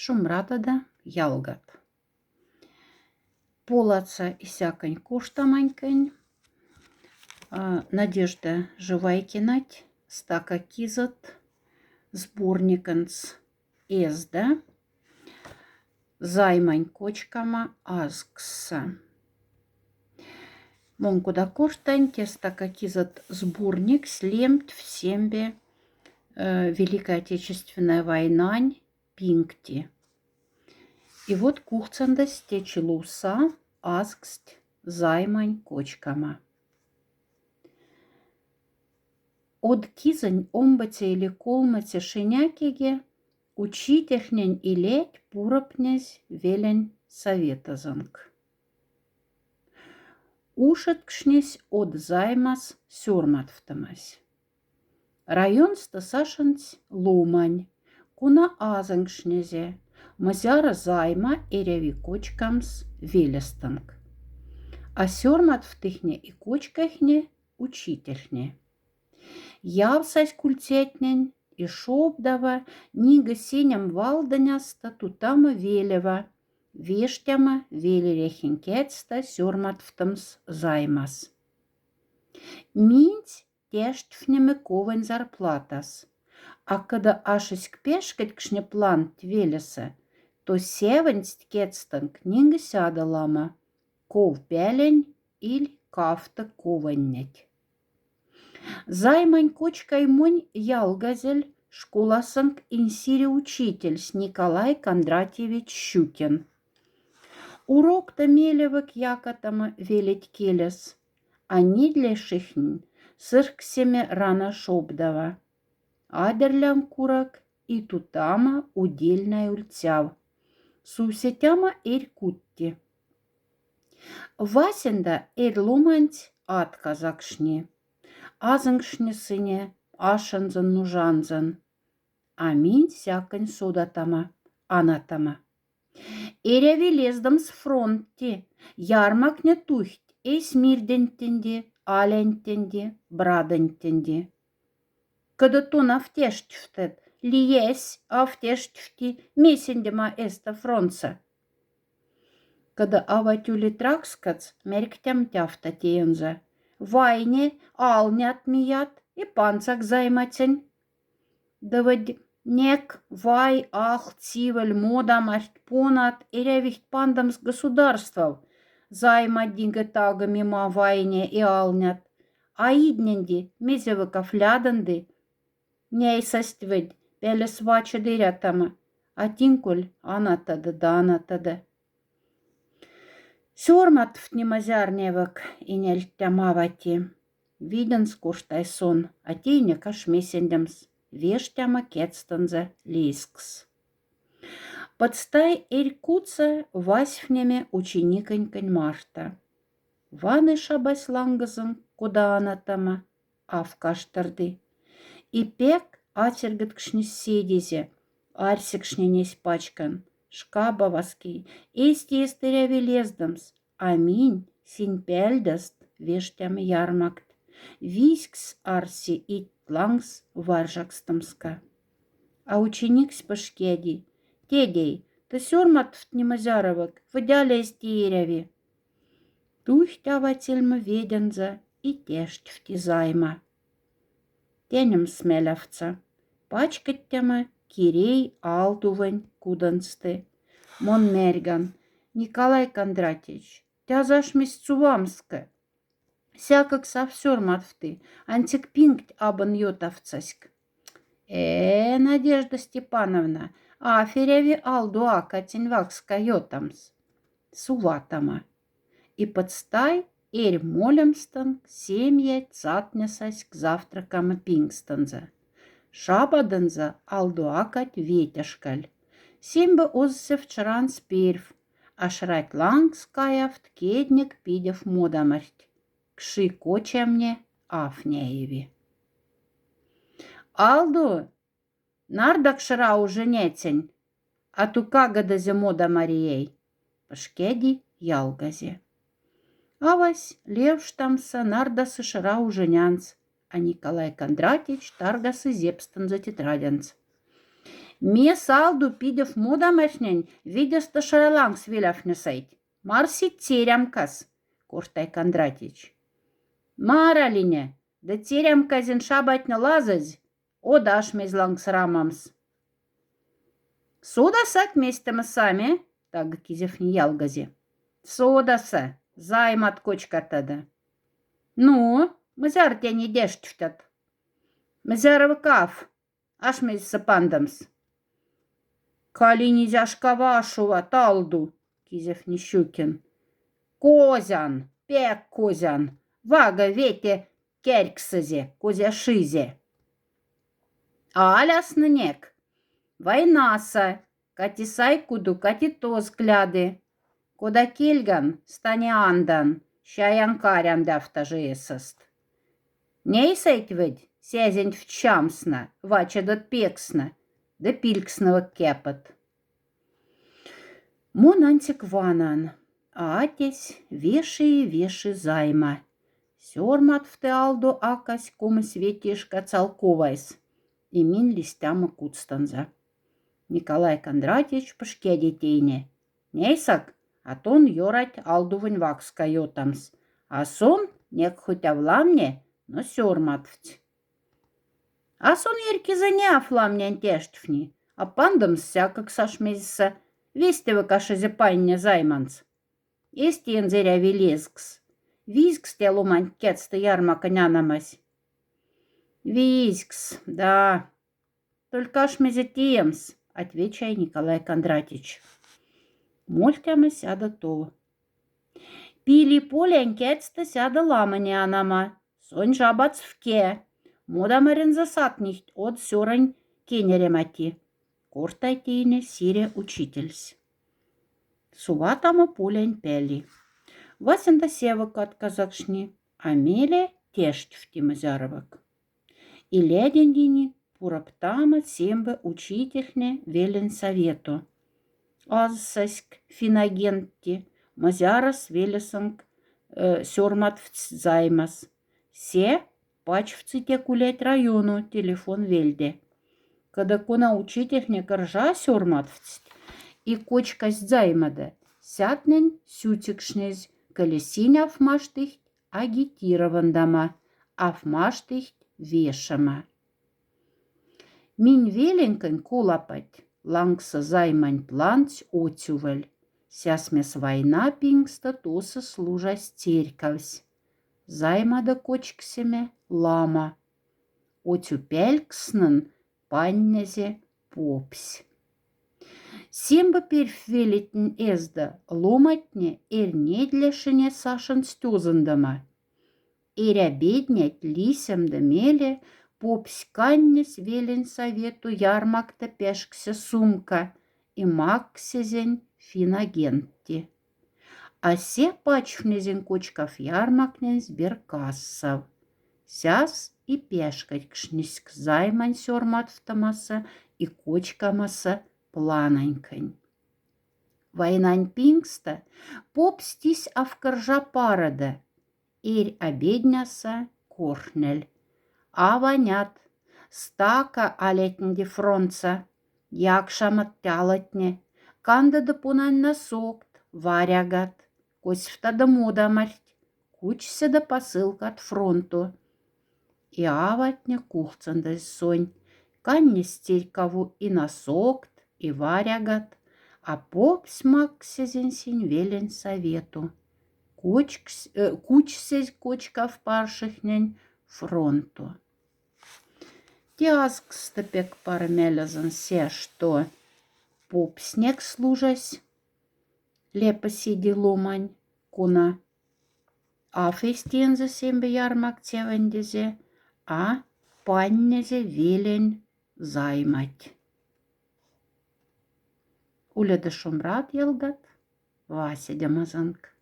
Шумратада ялгат. Полаца исякань коштаманькань. Надежда Живайкинать, стака кизат, сборниканц эзда, займань кочкама азкса. Монкуда коштань, те стака кизат сборник слемт в сембе Великая Отечественная война пинкти. И вот кухцандас течелуса азкст займань кочкама. Од кизань омбате или колмате шинякиге учитехнень илеть пуропнязь велень советазанг. Ушеткшнесь от займас сёрматвтамась. Район стасашанц лумань, куна азангшнезе, мазяра займа эреви кочкамс велестанг. А сёрматвтыхне и кочкахне учительхне. Явсась культетнень и шобдава нига сеням валданяста тутама велева, вештяма велерехенкетста сёрматвтамс займас. Минть тештфнеме ковань зарплатас, а когда ашеськ пешкать кшне план твелеса, то севансть кетстанг нига сядалама, ков пелень иль кафта кованнять. Займань кочкай монь ялгазель школасанг инсири учитель с Николай Кондратьевич Щукин. Урок-то мелевок якотама велеть келес, а не для шихнь сырксеме рана шобдава. Адерлян курак и тутама удельная ульцяв. Сусетяма эрь кутти. Васенда эрь луманть атказакшни. Азангшни сыне ашанзан нужанзан. Аминь сякань содатама, анатама. Эряви лездам с фронти, ярмакне тухть, эйс мирдентенди, алентенди, брадентенди. Когда то нафтештфтет, лиесь афтештфти месендема эста фронца. Когда аватюли тракскац, мерктям тяфта теенза. Вайне алнят мият и панцак займатень. Давад нек вай ах цивель модам понад эревихт пандамс государствов. Займат дингетага мимо вайне и алнят. А идненди мезевыков ляданды. Нейсаствед пелес вача дырятама. А тинкуль анатада да анатада. Сёрматвт немазярневак и нельтямавати. Виден скуштай сон, а тейне каш месендемс. Вештяма кетстанзе лискс. Подстай эрькуца васьфнеме учениконькань Марта. Ваны шабась лангазан, куда анатама, а в каштарды. И пек атергыткшни седезе, арсикшни несь пачкан. Шкаба васки, эсти эстеряви лездамс, аминь, син пельдаст, вештям ярмакт, вискс арси и тлангс варжакстамска. А ученик с пашкеди, тедей, ты сёрматвт немазяровак, выдяля эстеряви. Тухтява тельма веденза и тештвти займа. Тенем смелявца, пачкаттяма, Кирей алтувань кудансты. Мон мерган. Николай Кондратьевич, тя зашмись цувамска. Сякак совсёрматвты, антик пинкт абан йотавцаськ. Надежда Степановна, аферяви алдуа катинвакска йотамс. Суватама. И подстай эрь молемстан семья цатнясаськ завтракама пингстанза. Шабаданза алдуакать ветяшкаль. Симба озсе вчеран сперв, а шрать лангскаявт кедник пидев модамарть. Кши коча мне афняеви. Алду, нардак шра уже нецень, а тукага да земода марией. Пашкеди ялгазе. Авась левштамса нардасы шра уже нянц. А Николай Кондратьевич таргасы зепстан за тетрадянц. Ме салду пидев мудамашнень, видеста шараланг свилявнесайт. Марсит теремкас, Кортай Кондратич. Маралине, да теремказин шабатня лазазь, одаш мезланг срамамс. Судасак местема сами, так кизев не ялгази. Судаса, займат кочкатада. Ну, мызар тяни дештфтат. Мызарова каф, аш мез сапандамс. Калинизяшка вашува талду, кизев Нищукин. Козян, пек козян, вага вете керксазе, козяшизе. Алясны нек, войнаса, кати сайкуду, кати тоз гляды. Кода кельган, стане андан, шаянкарян дафтажеесаст. Нейсайт ведь, сязень в чамсна, вача дот пексна, да пилькснова кепат. Мон антик ванан, а атесь веши займа. Сёрмат в теалду акась, кому светишка целковайс. И мин листяма куцтанза. Николай Кондратьевич пышке детейне. Нейсак, а тон йорать алдувань вакс кайотамс. А сон нек хотя вламне, но сёрматвть. А сон ерки заня фламнян тештфни, а пандам всякак сашмезса, вестева кашезе панне займанц. Истин зеря вилезкс. Визкс те лумань кетста ярмака нянамась. Визкс, да. Только ашмезе тиемс, отвечай Николай Кондратьевич. Мольтяма сяда то. Пили полен кетста сяда ламане анама. Сонь жабац вке. Мода марин засад нихт от сёрань кенеремати. Кортайтейне сире учительс. Суватама полен пели. Васенда севак от казакшни, а меле тешть в тимазяровак. И ледендини пураптама сембе учительне велен совету. Азсаськ финагенти, мазярас велесанг сёрмат займас. Се пач в ците кулять району телефон вельде. Когда кона учительне коржа сёрмат и кочкась займада, сятнен сютикшнез, колесинь афмаштыхт агитировандама, афмаштыхт вешама. Минь веленкань кулапать, лангса займань планц отюваль. Сясмес война пингста тоса служа стерькавсь. Займада кочксеме лама. Отю пелькснен паннезе попсь. Семба перфелитн эзда ломатне недлешене сашен стёзандама. Обеднять лисям да меле попсь каннес велен совету ярмакта пешкся сумка и максезень финагенти. А се пачфнезень кочкав ярмакнен сберкассав. Сяс и пешкать кшнись займань сёрматвтамаса и кочкамаса плананькань. Войнань пингста попстись авкаржа парада, обедняса корнель. А вонят, стака алетнди фронца, якшамат тялатне, канда да пунань насокт, варягат, косьфта да мудамарть, кучся да посылка от фронту. И аватня кухцандась сонь, канне стерькову и насокт, и варягат, а попсь максезень велен совету. Кучсезь кочка в паршихнень фронту. Тязк степек пармелязан се, что попсь нек служась, лепо сиди ломань, куна, а фестензе сембе ярмак цевендезе, а паннезе велен займать. Уледа шумрат елгат, Вася Демазанг.